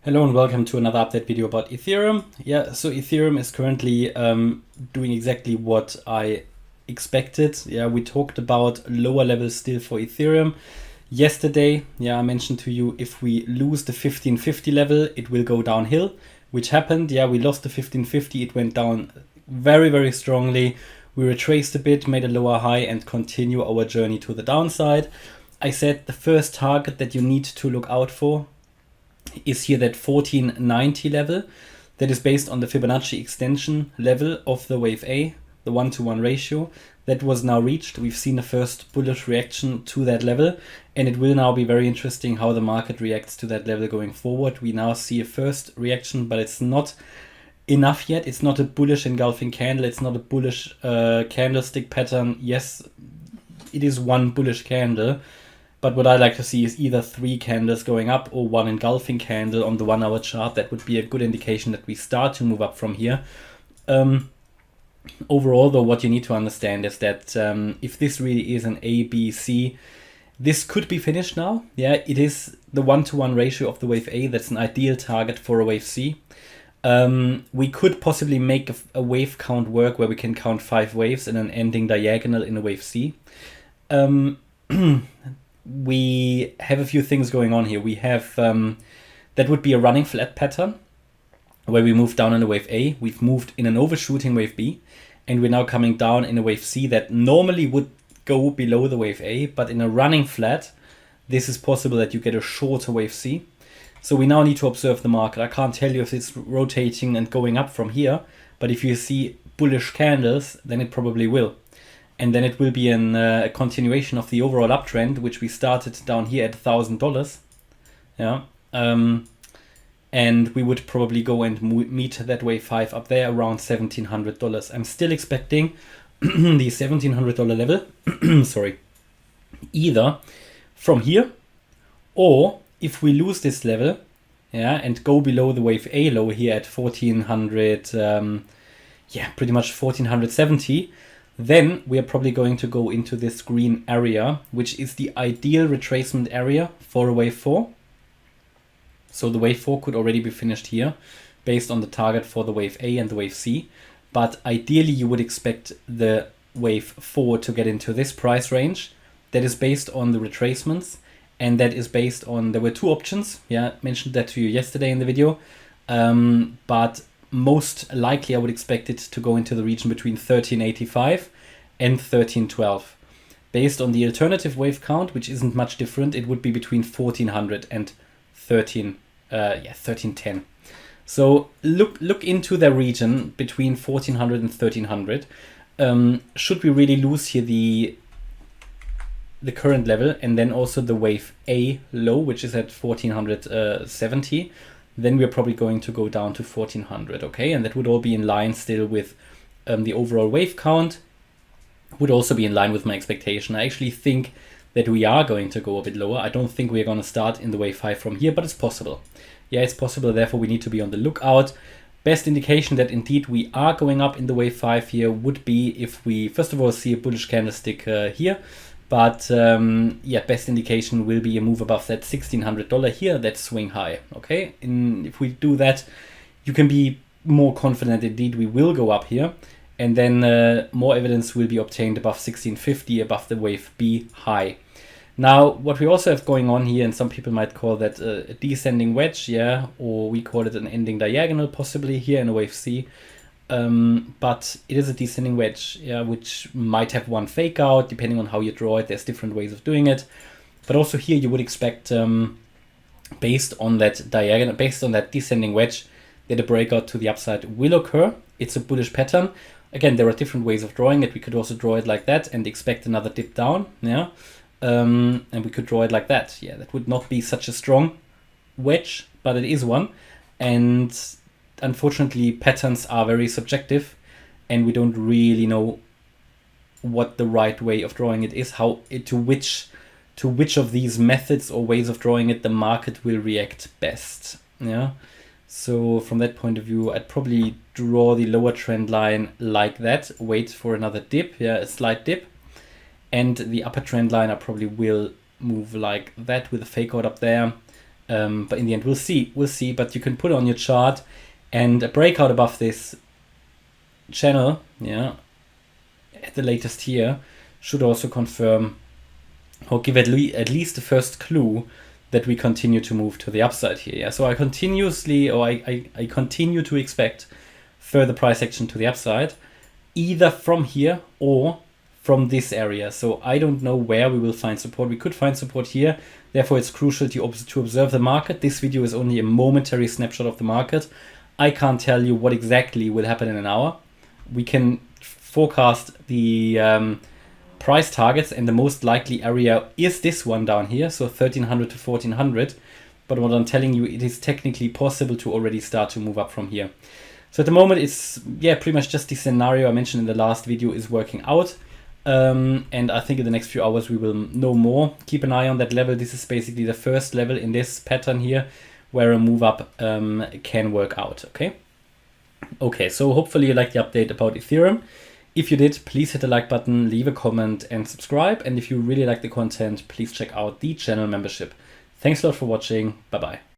Hello and welcome to another update video about Ethereum. So Ethereum is currently doing exactly what I expected. We talked about lower levels still for Ethereum. Yesterday, I mentioned to you if we lose the 1550 level, it will go downhill, which happened. We lost the 1550, it went down very, very strongly. We retraced a bit, made a lower high and continue our journey to the downside. I said the first target that you need to look out for is here that 1490 level that is based on the Fibonacci extension level of the wave A, the 1-to-1 ratio that was now reached. We've seen the first bullish reaction to that level, and it will now be very interesting how the market reacts to that level going forward. We now see a first reaction, but it's not enough yet. It's not a bullish engulfing candle. It's not a bullish candlestick pattern. Yes, it is one bullish candle, but what I like to see is either 3 candles going up or one engulfing candle on the 1 hour chart. That would be a good indication that we start to move up from here. Overall, though, what you need to understand is that if this really is an A, B, C, this could be finished now. It is the 1-to-1 ratio of the wave A. That's an ideal target for a wave C. We could possibly make a wave count work where we can count 5 waves and an ending diagonal in a wave C. We have a few things going on here. We have that would be a running flat pattern where we move down in a wave A. We've moved in an overshooting wave B, and we're now coming down in a wave C that normally would go below the wave A, but in a running flat, this is possible that you get a shorter wave C. So we now need to observe the market. I can't tell you if it's rotating and going up from here, but if you see bullish candles, then it probably will. And then it will be a continuation of the overall uptrend, which we started down here at $1,000. And we would probably go and meet that wave 5 up there around $1,700. I'm still expecting the $1,700 level, sorry, either from here, or if we lose this level, and go below the wave A low here at 1400, pretty much 1470, then we are probably going to go into this green area, which is the ideal retracement area for a wave 4. So the wave 4 could already be finished here based on the target for the wave A and the wave C. But ideally you would expect the wave 4 to get into this price range. That is based on the retracements, and that is based on, there were 2 options. Mentioned that to you yesterday in the video. But most likely I would expect it to go into the region between 1385 and 1312. Based on the alternative wave count, which isn't much different, it would be between 1400 and 1310. So look into the region between 1400 and 1300. Should we really lose here the current level and then also the wave A low, which is at 1470, then we're probably going to go down to 1400, okay? And that would all be in line still with the overall wave count, would also be in line with my expectation. I actually think that we are going to go a bit lower. I don't think we're going to start in the wave 5 from here, but it's possible. It's possible, therefore we need to be on the lookout. Best indication that indeed we are going up in the wave 5 here would be if we, first of all, see a bullish candlestick here. But best indication will be a move above that $1,600 here, that swing high, okay? If we do that, you can be more confident indeed we will go up here. And then more evidence will be obtained above 1650, above the wave B high. Now, what we also have going on here, and some people might call that a descending wedge, or we call it an ending diagonal possibly here in a wave C. But it is a descending wedge, which might have one fake out depending on how you draw it. There's different ways of doing it, but also here you would expect, based on that diagonal, based on that descending wedge, that a breakout to the upside will occur. It's a bullish pattern. Again, there are different ways of drawing it. We could also draw it like that and expect another dip down, and we could draw it like that. That would not be such a strong wedge, but it is one, and unfortunately, patterns are very subjective, and we don't really know what the right way of drawing it is, to which of these methods or ways of drawing it the market will react best. So from that point of view, I'd probably draw the lower trend line like that, wait for another dip, a slight dip, and the upper trend line I probably will move like that with a fake out up there, But in the end, we'll see. But you can put it on your chart, and a breakout above this channel, yeah, at the latest here, should also confirm or give at least the first clue that we continue to move to the upside here. Yeah, so I continue to expect further price action to the upside, either from here or from this area. So I don't know where we will find support. We could find support here. Therefore, it's crucial to observe the market. This video is only a momentary snapshot of the market. I can't tell you what exactly will happen in an hour. We can forecast the price targets, and the most likely area is this one down here, so 1300 to 1400. But what I'm telling you, it is technically possible to already start to move up from here. So at the moment, it's pretty much just the scenario I mentioned in the last video is working out. And I think in the next few hours we will know more. Keep an eye on that level. This is basically the first level in this pattern here where a move up can work out. Okay, so hopefully you liked the update about Ethereum. If you did, please hit the like button, leave a comment and subscribe. And if you really like the content, please check out the channel membership. Thanks a lot for watching. Bye bye.